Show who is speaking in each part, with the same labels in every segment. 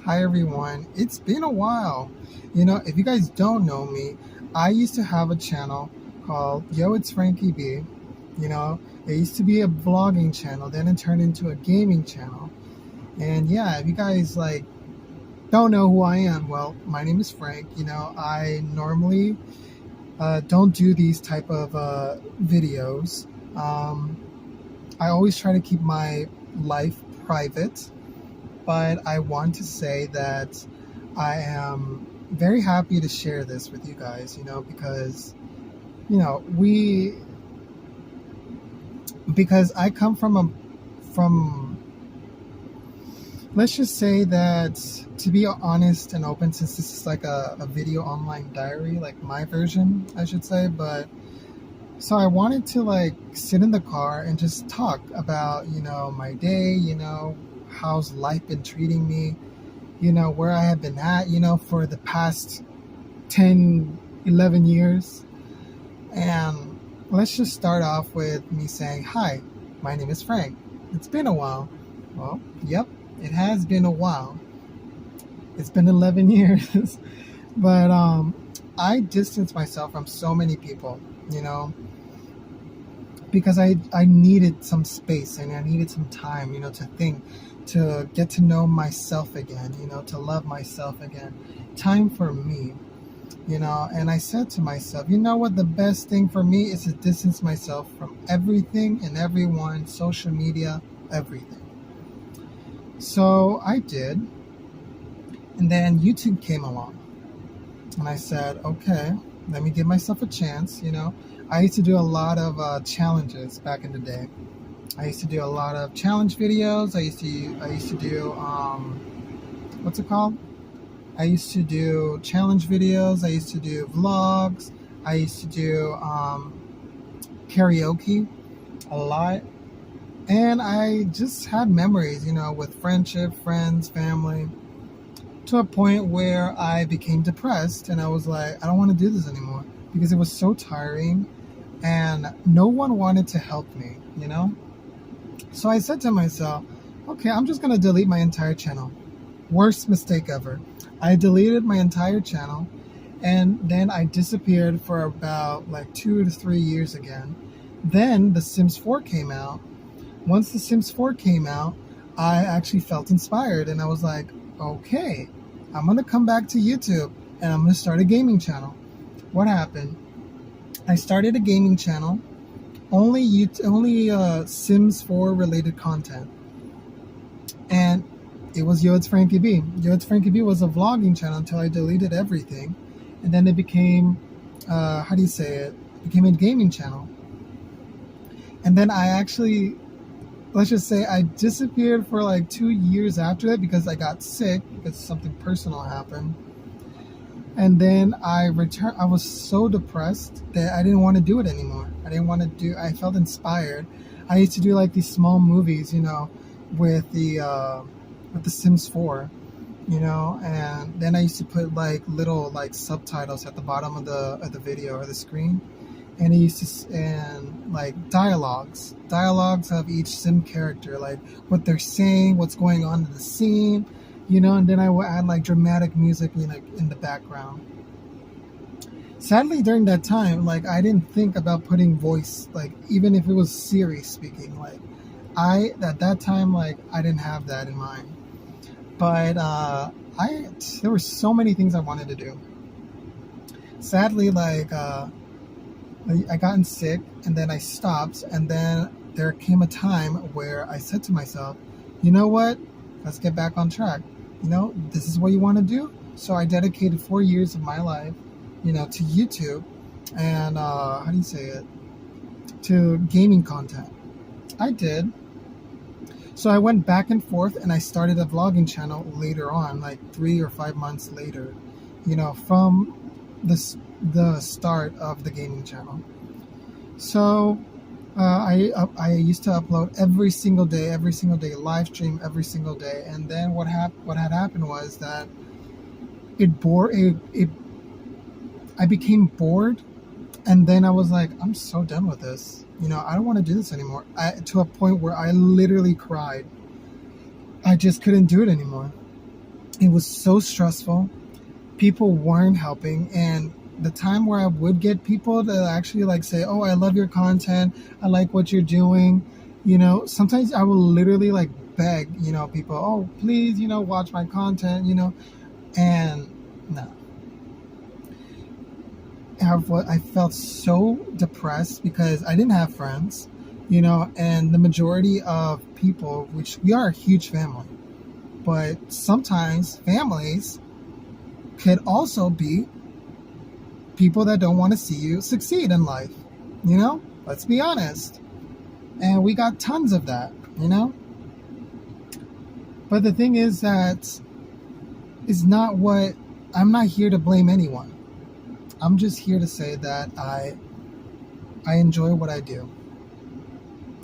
Speaker 1: Hi everyone. It's been a while. If you guys don't know me, I used to have a channel called Yo It's Frankie B. You know, it used to be a vlogging channel, then it turned into a gaming channel. And yeah, if you guys don't know who I am, well, my name is Frank. I normally don't do these type of videos. Um, I always try to keep my life private, but I want to say that I am very happy to share this with you guys, because, we, because I come from, let's just say that, to be honest and open, since this is like a video online diary, like my version, I should say, but so I wanted to sit in the car and just talk about, my day, how's life been treating me, where I have been at, for the past 10, 11 years. And let's just start off with me saying, hi, my name is Frank. It's been a while. Well, yep, it has been a while. It's been 11 years. But I distanced myself from so many people, because I needed some space and I needed some time, to think, to get to know myself again, to love myself again. Time for me, and I said to myself, you know what, the best thing for me is to distance myself from everything and everyone, social media, everything. So I did. And then YouTube came along. And I said, okay, let me give myself a chance, I used to do a lot of challenges back in the day. I used to do a lot of challenge videos. I used to do what's it called? I used to do challenge videos. I used to do vlogs. I used to do karaoke a lot. And I just had memories, with friendship, friends, family, to a point where I became depressed and I was like, I don't want to do this anymore because it was so tiring and no one wanted to help me, So I said to myself, okay, I'm just going to delete my entire channel. Worst mistake ever. I deleted my entire channel and then I disappeared for about 2 to 3 years again. Then The Sims 4 came out. Once The Sims 4 came out, I actually felt inspired and I was like, okay, I'm going to come back to YouTube and I'm going to start a gaming channel. What happened? I started a gaming channel, only Sims 4 related content. And it was Yo It's Frankie B. Yo It's Frankie B was a vlogging channel until I deleted everything. And then it became, became a gaming channel. And then I actually, let's just say I disappeared for 2 years after that because I got sick, because something personal happened. And then I returned. I was so depressed that I didn't want to do it anymore. I felt inspired. I used to do these small movies, with the Sims 4, and then I used to put little subtitles at the bottom of the video or the screen. And it used to, and dialogues of each sim character, what they're saying, what's going on in the scene, and then I would add dramatic music, in the background. Sadly, during that time, I didn't think about putting voice, even if it was Siri speaking, at that time, I didn't have that in mind. But there were so many things I wanted to do. Sadly, I gotten sick and then I stopped, and then there came a time where I said to myself, you know what, let's get back on track. This is what you want to do. So I dedicated 4 years of my life, to YouTube and to gaming content. I did. So I went back and forth and I started a vlogging channel later on, 3 or 5 months later, from the start of the gaming channel. So I used to upload every single day, live stream every single day. And then what had happened was that I became bored, and then I was like, I'm so done with this. I don't want to do this anymore. To a point where I literally cried. I just couldn't do it anymore. It was so stressful. People weren't helping, and the time where I would get people to actually like say, "Oh, I love your content. I like what you're doing." Sometimes I will literally like beg, people, "Oh, please, watch my content," and no. I felt so depressed because I didn't have friends, and the majority of people, which we are a huge family, but sometimes families could also be people that don't want to see you succeed in life, let's be honest. And we got tons of that, but the thing is that is not what I'm not here to blame anyone. I'm just here to say that I enjoy what I do.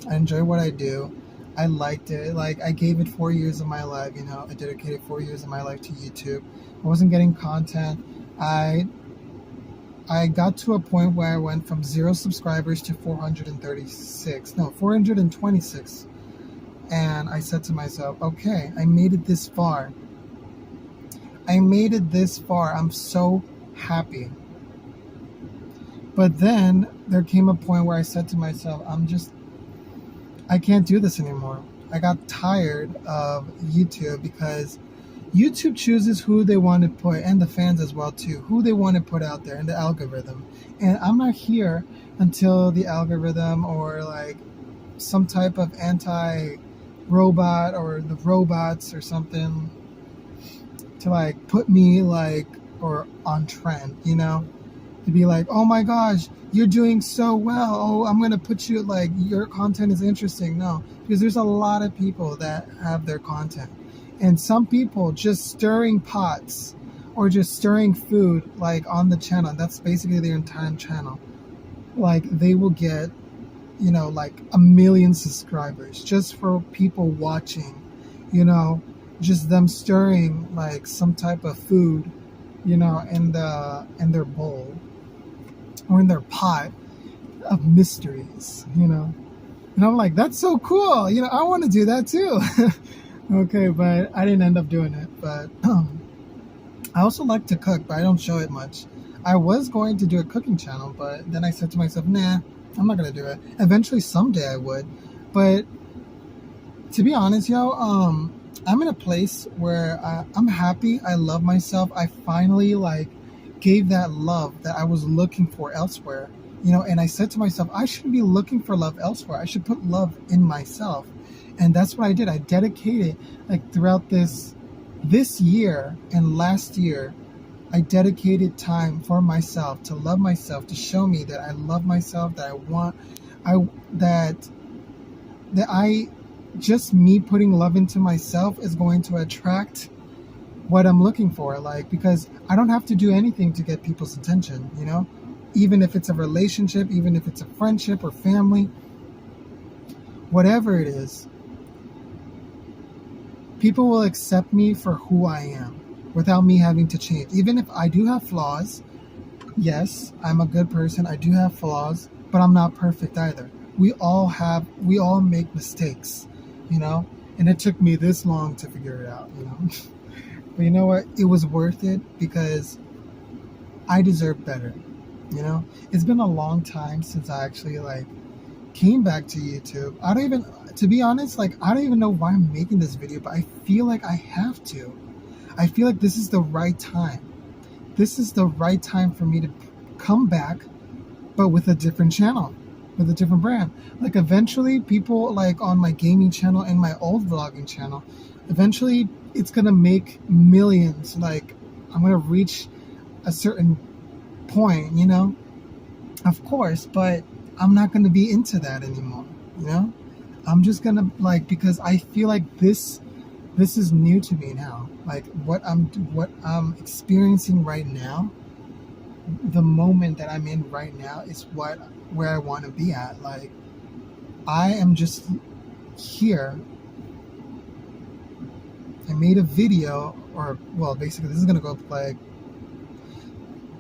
Speaker 1: I enjoy what I do. I liked it. Like, I gave it 4 years of my life, I dedicated 4 years of my life to YouTube. I wasn't getting content. I got to a point where I went from 0 subscribers to 426. And I said to myself, okay, I made it this far. I'm so happy. But then there came a point where I said to myself, I can't do this anymore. I got tired of YouTube because YouTube chooses who they want to put, and the fans as well too, who they want to put out there in the algorithm. And I'm not here until the algorithm or like some type of anti-robot or the robots or something to like put me like or on trend, to be like, oh my gosh, you're doing so well. Oh, I'm going to put you like your content is interesting. No, because there's a lot of people that have their content. And some people just stirring pots or just stirring food like on the channel. That's basically their entire channel. Like they will get, like 1 million subscribers just for people watching, just them stirring like some type of food, in their bowl or in their pot of mysteries, And I'm like, that's so cool. I want to do that too. Okay, but I didn't end up doing it. But I also like to cook, but I don't show it much. I was going to do a cooking channel, but then I said to myself, nah, I'm not going to do it. Eventually, someday I would. But to be honest, I'm in a place where I'm happy. I love myself. I finally gave that love that I was looking for elsewhere, and I said to myself, I shouldn't be looking for love elsewhere. I should put love in myself. And that's what I did. I dedicated throughout this year and last year, I dedicated time for myself, to love myself, to show me that I love myself, that I just me putting love into myself is going to attract what I'm looking for. Because I don't have to do anything to get people's attention, even if it's a relationship, even if it's a friendship or family, whatever it is. People will accept me for who I am without me having to change. Even if I do have flaws, yes, I'm a good person. I do have flaws, but I'm not perfect either. We all make mistakes, and it took me this long to figure it out, But you know what? It was worth it because I deserve better, It's been a long time since I actually came back to YouTube. To be honest, I don't even know why I'm making this video, but I feel like I have to. I feel like this is the right time. This is the right time for me to come back, but with a different channel, with a different brand. Eventually, people on my gaming channel and my old vlogging channel, eventually it's gonna make millions. I'm gonna reach a certain point, Of course, but I'm not gonna be into that anymore, I'm just gonna because I feel like this is new to me now. What I'm experiencing right now, the moment that I'm in right now is where I want to be at. I am just here. I made a video, basically this is gonna go up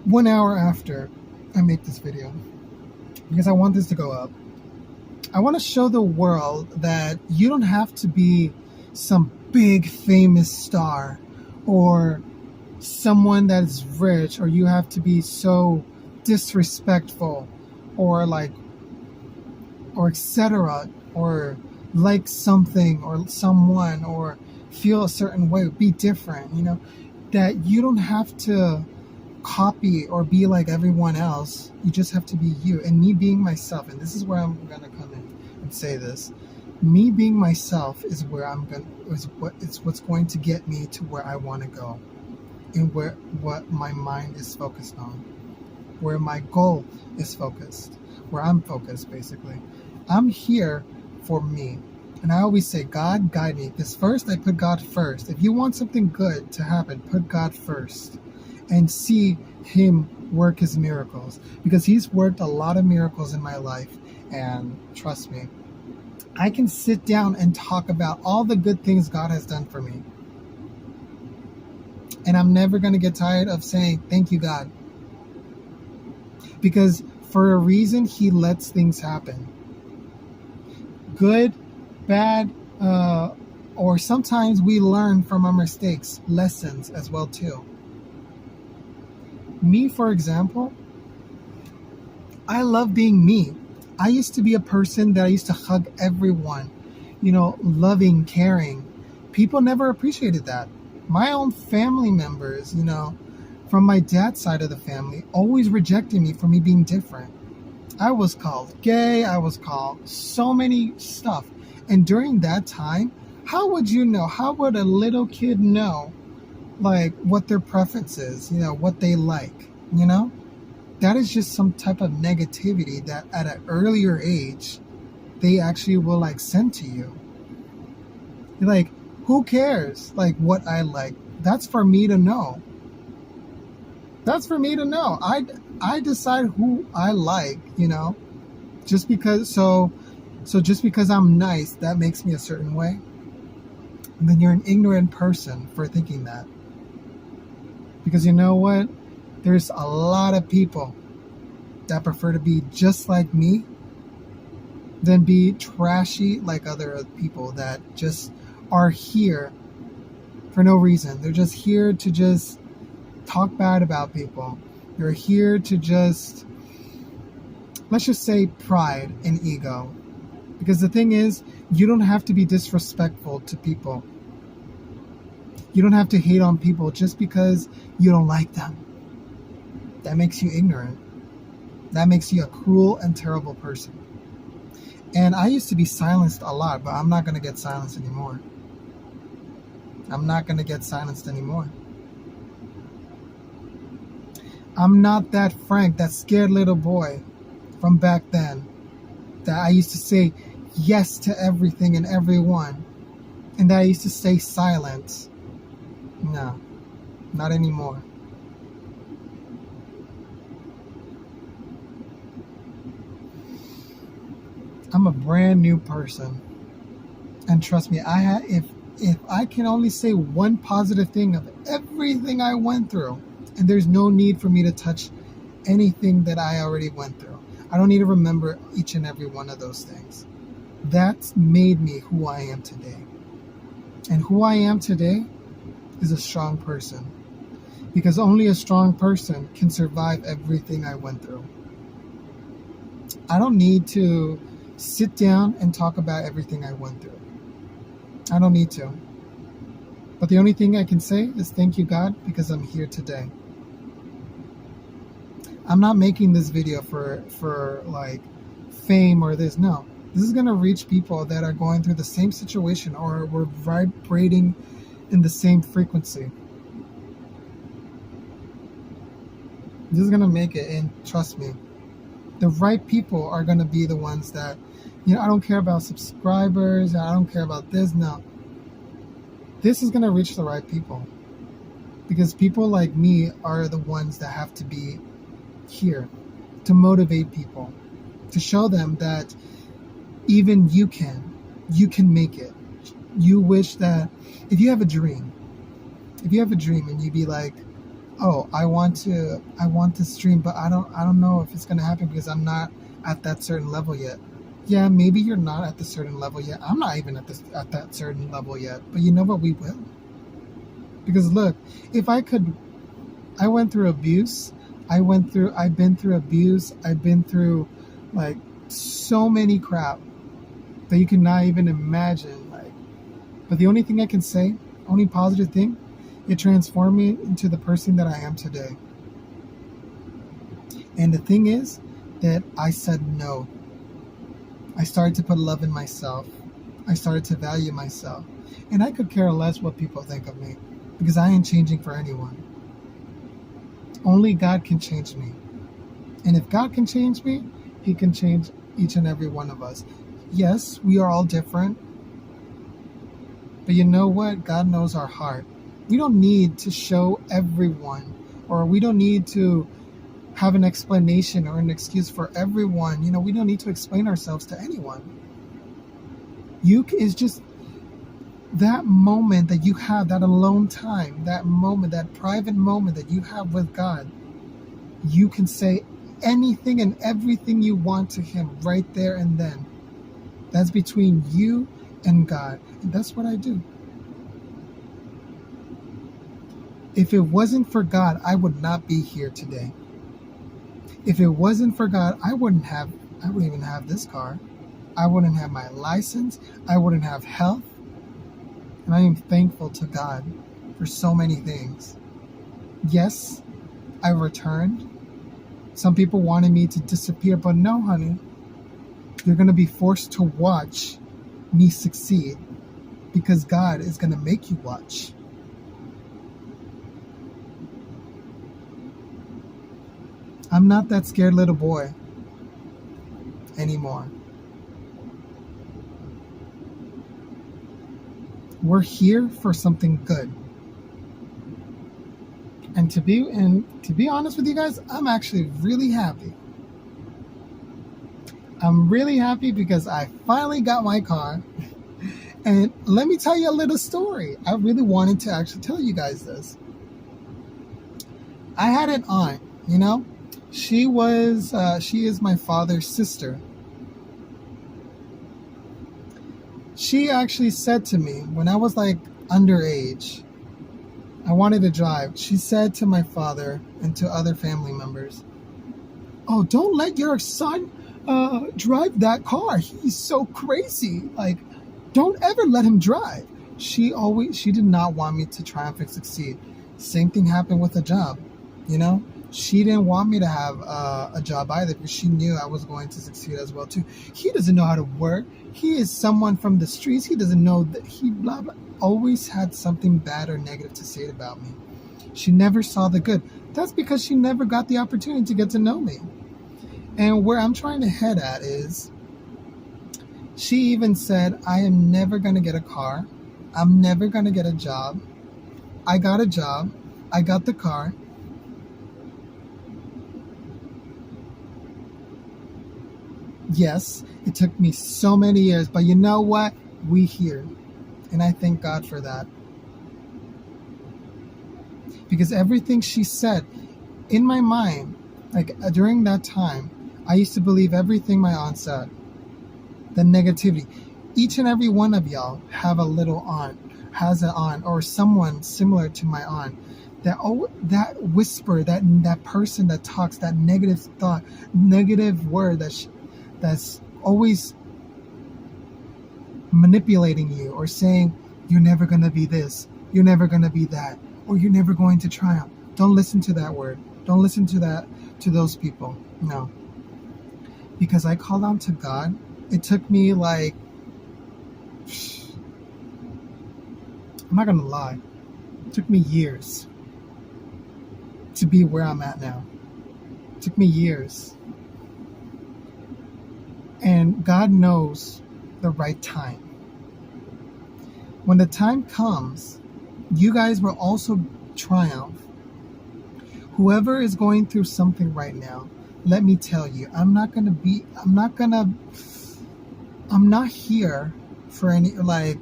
Speaker 1: 1 hour after I make this video, because I want this to go up. I want to show the world that you don't have to be some big famous star or someone that's rich, or you have to be so disrespectful, or like, or etc., or like something or someone, or feel a certain way, be different, that you don't have to copy or be like everyone else. You just have to be you. And me being myself, and this is where I'm gonna come in and say this. Me being myself is where it's what's going to get me to where I want to go, and what my mind is focused on, where my goal is focused, where I'm focused basically. I'm here for me. And I always say, God, guide me. Because first, I put God first. If you want something good to happen, put God first. And see Him work His miracles. Because He's worked a lot of miracles in my life. And trust me, I can sit down and talk about all the good things God has done for me. And I'm never going to get tired of saying, thank you, God. Because for a reason, He lets things happen. Good, bad, or sometimes we learn from our mistakes, lessons as well too. Me, for example, I love being me. I used to be a person that I used to hug everyone, loving, caring. People never appreciated that. My own family members, from my dad's side of the family, always rejected me for me being different. I was called gay. I was called so many stuff. And during that time, how would you know? How would a little kid know, like, what their preference is, what they like, That is just some type of negativity that at an earlier age, they actually will, like, send to you. You're like, who cares, like, what I like? That's for me to know. That's for me to know. I decide who I like, just because, so just because I'm nice, that makes me a certain way. And then you're an ignorant person for thinking that. Because you know what? There's a lot of people that prefer to be just like me than be trashy like other people that just are here for no reason. They're just here to just talk bad about people. You're here to just, let's just say, pride and ego. Because the thing is, you don't have to be disrespectful to people. You don't have to hate on people just because you don't like them. That makes you ignorant. That makes you a cruel and terrible person. And I used to be silenced a lot, but I'm not going to get silenced anymore. I'm not going to get silenced anymore. I'm not that Frank, that scared little boy from back then, that I used to say yes to everything and everyone, and that I used to stay silent. No, not anymore. I'm a brand new person, and trust me, if I can only say one positive thing of everything I went through, and there's no need for me to touch anything that I already went through. I don't need to remember each and every one of those things. That's made me who I am today. And who I am today is a strong person. Because only a strong person can survive everything I went through. I don't need to sit down and talk about everything I went through. I don't need to. But the only thing I can say is thank you, God, because I'm here today. I'm not making this video for like fame or this. No, this is going to reach people that are going through the same situation or we're vibrating in the same frequency. This is going to make it, and trust me, the right people are going to be the ones that, I don't care about subscribers, I don't care about this. No, this is going to reach the right people, because people like me are the ones that have to be here to motivate people, to show them that even you can make it. You wish that if you have a dream and you be like, oh, I want this dream, but I don't know if it's going to happen because I'm not at that certain level yet. Yeah, maybe you're not at the certain level yet. I'm not even at that certain level yet, but you know what? We will. Because look, if I could, I went through abuse. I've been through abuse. I've been through like so many crap that you cannot even imagine. Like, but the only thing I can say, only positive thing, it transformed me into the person that I am today. And the thing is that I said no. I started to put love in myself. I started to value myself. And I could care less what people think of me because I ain't changing for anyone. Only God can change me. And if God can change me, He can change each and every one of us. Yes, we are all different. But you know what? God knows our heart. We don't need to show everyone, or we don't need to have an explanation or an excuse for everyone. We don't need to explain ourselves to anyone. Is just that moment that you have, that alone time, that moment, that private moment that you have with God. You can say anything and everything you want to Him right there and then. That's between you and God. And that's what I do. If it wasn't for God, I would not be here today. If it wasn't for God, I wouldn't even have this car. I wouldn't have my license. I wouldn't have health. And I am thankful to God for so many things. Yes, I returned. Some people wanted me to disappear, but no, honey. You're going to be forced to watch me succeed because God is going to make you watch. I'm not that scared little boy anymore. We're here for something good. And to be honest with you guys, I'm actually really happy. I'm really happy because I finally got my car. And let me tell you a little story. I really wanted to actually tell you guys this. I had an aunt, she is my father's sister. She actually said to me when I was like underage, I wanted to drive. She said to my father and to other family members, "Oh, don't let your son drive that car. He's so crazy. Like, don't ever let him drive." She did not want me to triumph and succeed. Same thing happened with a job, She didn't want me to have a job either because she knew I was going to succeed as well too. He doesn't know how to work. He is someone from the streets. He doesn't know that he blah, blah. Always had something bad or negative to say about me. She never saw the good. That's because she never got the opportunity to get to know me. And where I'm trying to head at is, she even said, I am never going to get a car. I'm never going to get a job. I got a job. I got the car. Yes, it took me so many years, but you know what? We here. And I thank God for that. Because everything she said, in my mind, like during that time, I used to believe everything my aunt said. The negativity. Each and every one of y'all have a little aunt, has an aunt, or someone similar to my aunt. That whisper, that person that talks, that negative thought, negative word that's always manipulating you or saying, you're never going to be this, you're never going to be that, or you're never going to triumph. Don't listen to that word. Don't listen to those people. No. Because I called on to God. It took me like, I'm not going to lie, it took me years to be where I'm at now. It took me years. And God knows the right time. When the time comes, you guys will also triumph. Whoever is going through something right now, let me tell you, I'm not here for any, like,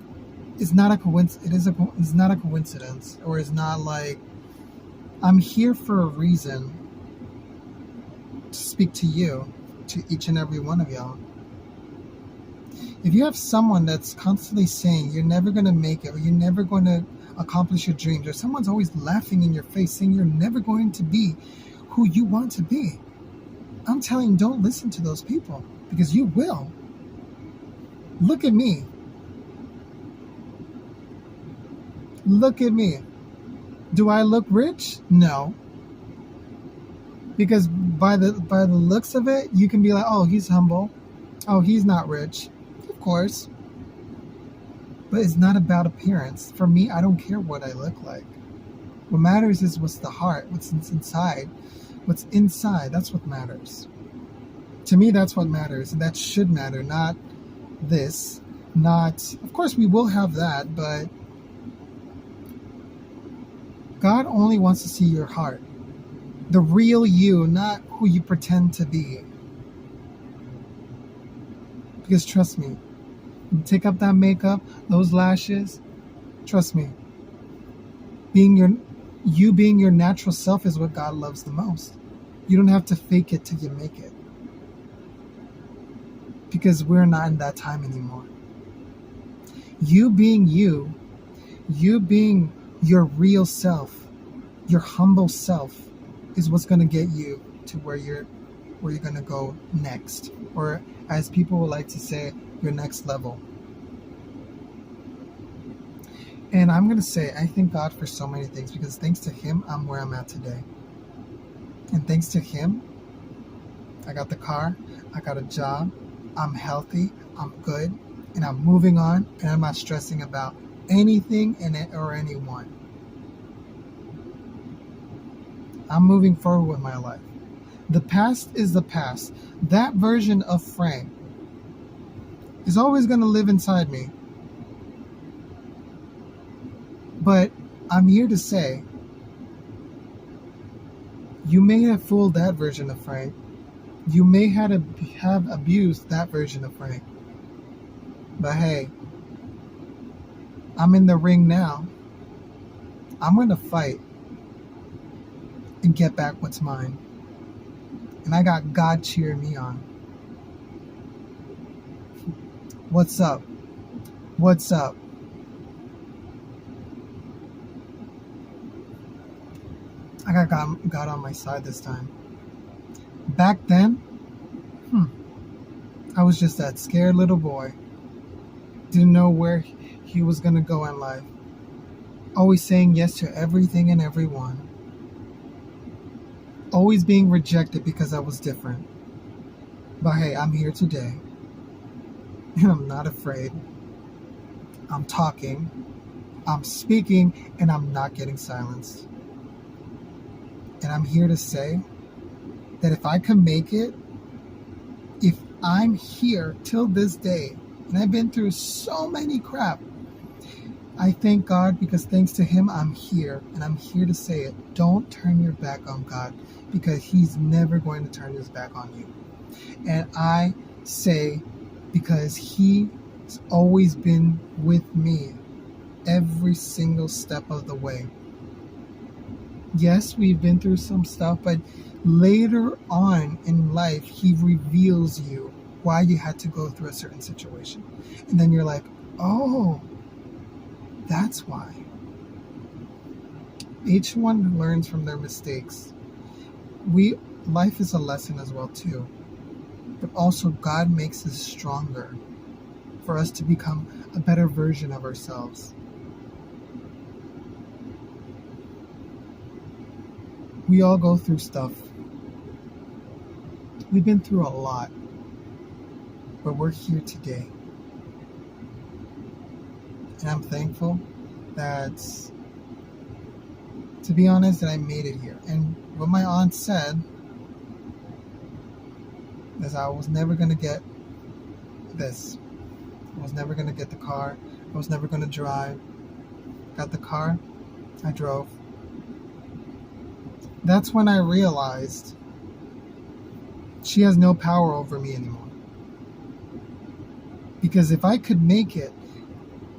Speaker 1: it's not a coincidence, it's not a coincidence, or it's not like, I'm here for a reason to speak to you, to each and every one of y'all. If you have someone that's constantly saying you're never going to make it, or you're never going to accomplish your dreams, or someone's always laughing in your face saying you're never going to be who you want to be, I'm telling you, don't listen to those people, because you will. Look at me. Look at me. Do I look rich? No. Because by the looks of it, you can be like, oh, he's humble. Oh, he's not rich. Of course. But it's not about appearance. For me, I don't care what I look like. What matters is what's the heart, what's inside. What's inside, that's what matters. To me, that's what matters. And that should matter, not this. Not, of course, we will have that, but God only wants to see your heart. The real you, not who you pretend to be. Because trust me, you take up that makeup, those lashes, trust me, being your natural self is what God loves the most. You don't have to fake it till you make it. Because we're not in that time anymore. You being your real self, your humble self, is what's going to get you to where you're going to go next, or as people would like to say, your next level. And I'm going to say, I thank God for so many things, because thanks to Him, I'm where I'm at today. And thanks to Him, I got the car, I got a job, I'm healthy, I'm good, and I'm moving on, and I'm not stressing about anything in it or anyone. I'm moving forward with my life. The past is the past. That version of Frank is always going to live inside me. But I'm here to say, you may have fooled that version of Frank. You may have abused that version of Frank. But hey, I'm in the ring now. I'm going to fight and get back what's mine. And I got God cheering me on. What's up? What's up? I got God on my side this time. Back then, I was just that scared little boy. Didn't know where he was going to go in life. Always saying yes to everything and everyone. Always being rejected because I was different. But hey, I'm here today. And I'm not afraid. I'm talking. I'm speaking. And I'm not getting silenced. And I'm here to say that if I can make it, if I'm here till this day, and I've been through so many crap, I thank God, because thanks to Him, I'm here. And I'm here to say it. Don't turn your back on God, because He's never going to turn His back on you. And I say, because He's always been with me every single step of the way. Yes, we've been through some stuff, but later on in life, He reveals you why you had to go through a certain situation. And then you're like, oh, that's why. Each one learns from their mistakes. Life is a lesson as well too. But also God makes us stronger for us to become a better version of ourselves. We all go through stuff. We've been through a lot. But we're here today. And I'm thankful that, to be honest, that I made it here. And what my aunt said is I was never going to get this. I was never going to get the car. I was never going to drive. Got the car. I drove. That's when I realized she has no power over me anymore. Because if I could make it,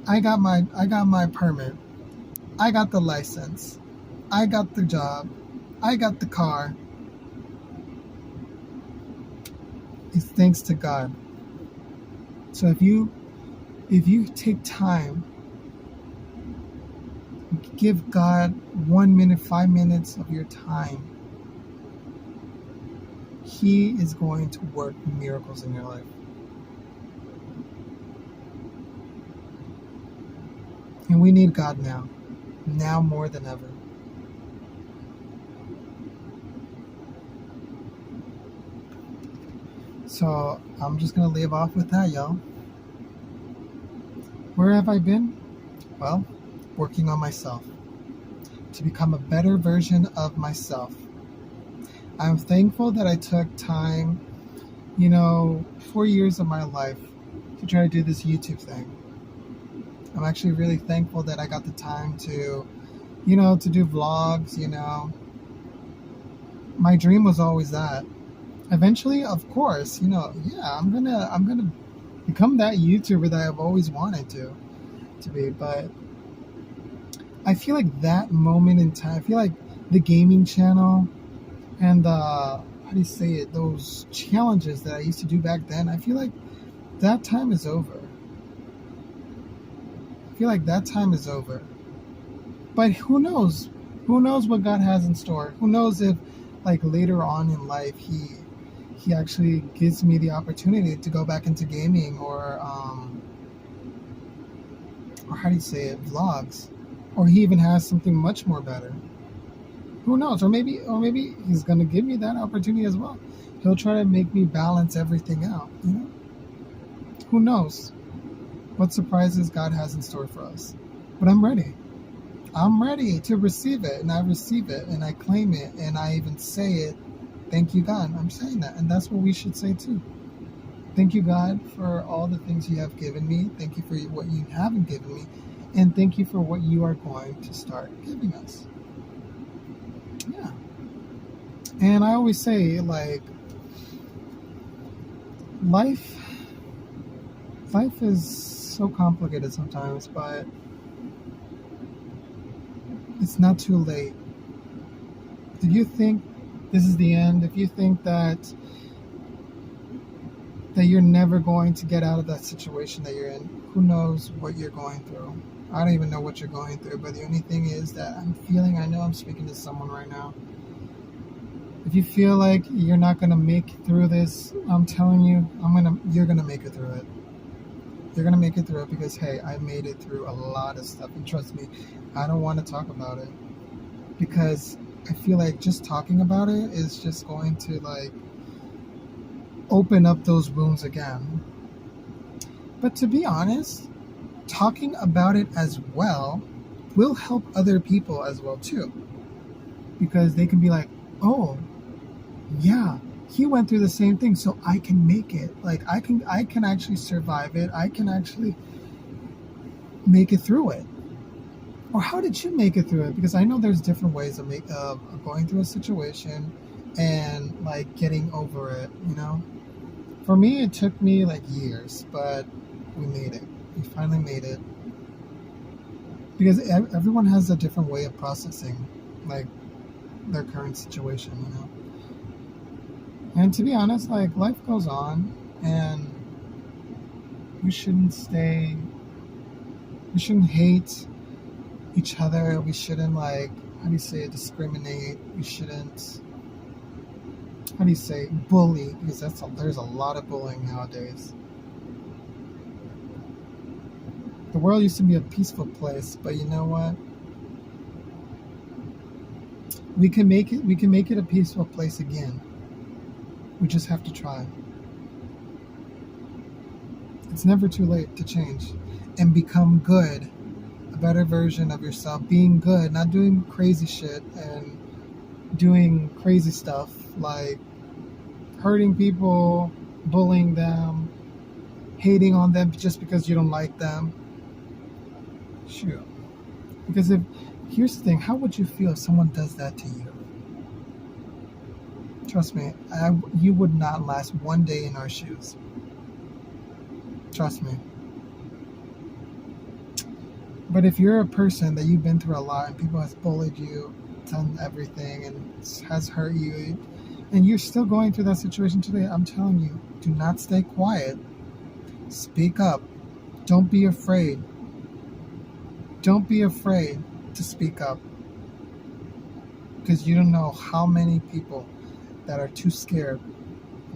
Speaker 1: I got my permit. I got the license. I got the job. I got the car. It's thanks to God. So if you take time, give God 1 minute, 5 minutes of your time, He is going to work miracles in your life. And we need God now more than ever. So I'm just going to leave off with that, y'all. Where have I been? Well, working on myself to become a better version of myself. I'm thankful that I took time, 4 years of my life to try to do this YouTube thing. I'm actually really thankful that I got the time to, to do vlogs, My dream was always that. Eventually, of course, I'm gonna become that YouTuber that I've always wanted to be. But I feel like that moment in time, I feel like the gaming channel and those challenges that I used to do back then, I feel like that time is over. But who knows? Who knows what God has in store? Who knows if, later on in life, He actually gives me the opportunity to go back into gaming or vlogs, or He even has something much more better. Who knows? Or maybe He's gonna give me that opportunity as well. He'll try to make me balance everything out. Who knows what surprises God has in store for us? But I'm ready. I'm ready to receive it, and I receive it, and I claim it, and I even say it. Thank you, God. I'm saying that, and that's what we should say too. Thank you, God, for all the things You have given me. Thank You for what You haven't given me, and thank You for what You are going to start giving us. Yeah. And I always say, life is so complicated sometimes, but it's not too late. If you think this is the end, if you think that you're never going to get out of that situation that you're in, who knows what you're going through? I don't even know what you're going through, but the only thing is that I know I'm speaking to someone right now. If you feel like you're not going to make it through this, I'm telling you, you're going to make it through it. You're going to make it through it because, hey, I made it through a lot of stuff. And trust me, I don't want to talk about it because I feel like just talking about it is just going to, open up those wounds again. But to be honest, talking about it as well will help other people as well, too. Because they can be like, oh, yeah, he went through the same thing, so I can make it. I can actually survive it. I can actually make it through it. Or how did you make it through it? Because I know there's different ways of going through a situation and getting over it. For me, it took me years, but we made it. We finally made it. Because everyone has a different way of processing their current situation. And to be honest, life goes on, and we shouldn't hate each other. We shouldn't discriminate. We shouldn't, bully, because there's a lot of bullying nowadays. The world used to be a peaceful place, but you know what? We can make it a peaceful place again. We just have to try. It's never too late to change and become good, a better version of yourself. Being good, not doing crazy shit and doing crazy stuff like hurting people, bullying them, hating on them just because you don't like them. Shoot. Because here's the thing, how would you feel if someone does that to you? Trust me, you would not last one day in our shoes. Trust me. But if you're a person that you've been through a lot and people has bullied you, done everything, and has hurt you, and you're still going through that situation today, I'm telling you, do not stay quiet. Speak up. Don't be afraid. Don't be afraid. to speak up, because you don't know how many people that are too scared,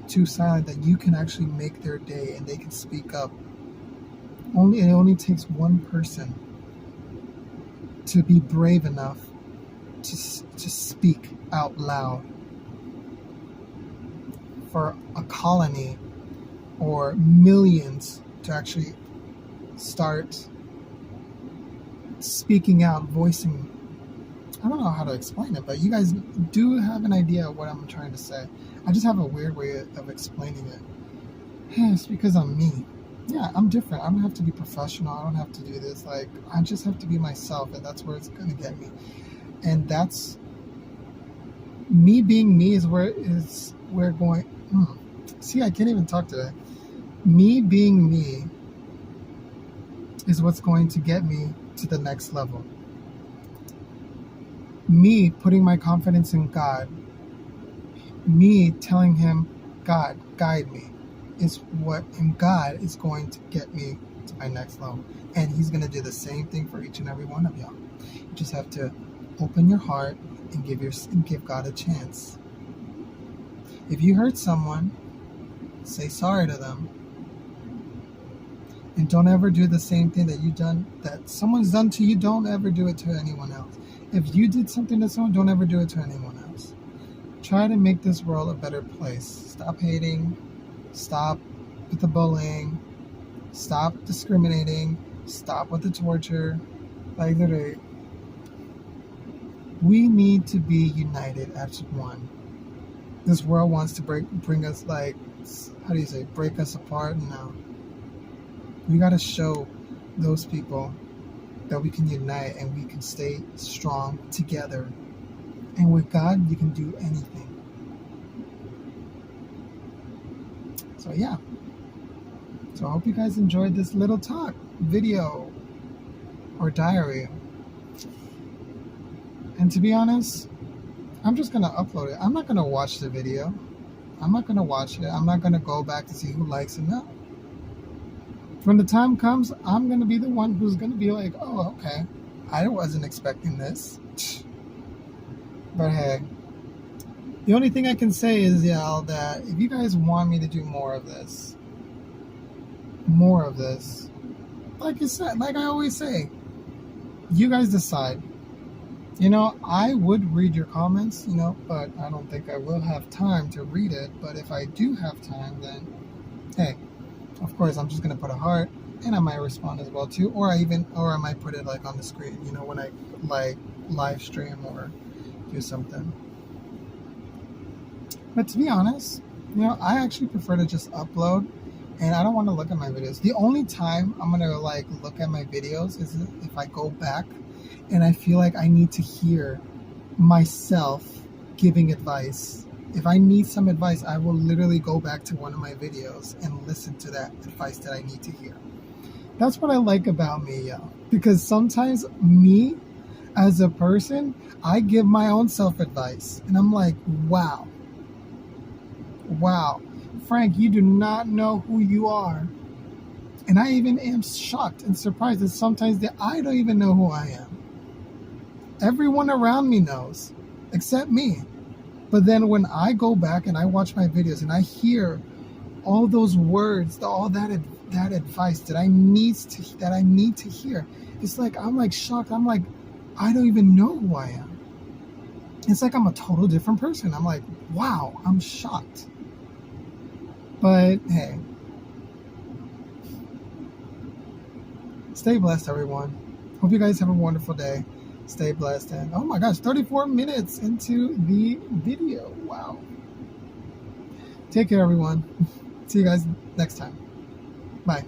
Speaker 1: too silent, that you can actually make their day and they can speak up. It only takes one person to be brave enough to speak out loud for a colony or millions to actually start speaking out, voicing. I don't know how to explain it, but you guys do have an idea of what I'm trying to say. I just have a weird way of explaining it. Yeah, it's because I'm me. Yeah, I'm different. I don't have to be professional. I don't have to do this. Like, I just have to be myself, and that's where it's going to get me. And that's me being me is where we're going. See, I can't even talk today. Me being me is what's going to get me to the next level. Me putting my confidence in God, me telling him, God, guide me, and God is going to get me to my next level. And he's going to do the same thing for each and every one of y'all. You just have to open your heart and give God a chance. If you hurt someone, say sorry to them. And don't ever do the same thing that someone's done to you. Don't ever do it to anyone else. If you did something to someone, don't ever do it to anyone else. Try to make this world a better place. Stop hating. Stop with the bullying. Stop discriminating. Stop with the torture. Like, literally, we need to be united as one. This world wants to bring us, like, break us apart? No. We got to show those people that we can unite and we can stay strong together. And with God, you can do anything. So yeah. So I hope you guys enjoyed this little talk, video, or diary. And to be honest, I'm just going to upload it. I'm not going to watch the video. I'm not going to watch it. I'm not going to go back to see who likes it. No. When the time comes, I'm going to be the one who's going to be like, oh, okay, I wasn't expecting this. But hey, the only thing I can say is, that if you guys want me to do more of this, like I said, like I always say, you guys decide. I would read your comments, but I don't think I will have time to read it. But if I do have time, then hey, of course, I'm just going to put a heart, and I might respond as well too, or I might put it like on the screen, when I like live stream or do something. But to be honest, I actually prefer to just upload, and I don't want to look at my videos. The only time I'm going to look at my videos is if I go back and I feel like I need to hear myself giving advice. If I need some advice, I will literally go back to one of my videos and listen to that advice that I need to hear. That's what I like about me, because sometimes me, as a person, I give my own self-advice, and I'm like, wow, Frank, you do not know who you are. And I even am shocked and surprised that sometimes that I don't even know who I am. Everyone around me knows, except me. But then when I go back and I watch my videos and I hear all those words, all that advice that I need to hear, it's like I'm like shocked. I'm like, I don't even know who I am. It's like I'm a total different person. I'm like, wow, I'm shocked. But hey, stay blessed, everyone. Hope you guys have a wonderful day. Stay blessed. And oh my gosh, 34 minutes into the video. Wow. Take care, everyone. See you guys next time. Bye.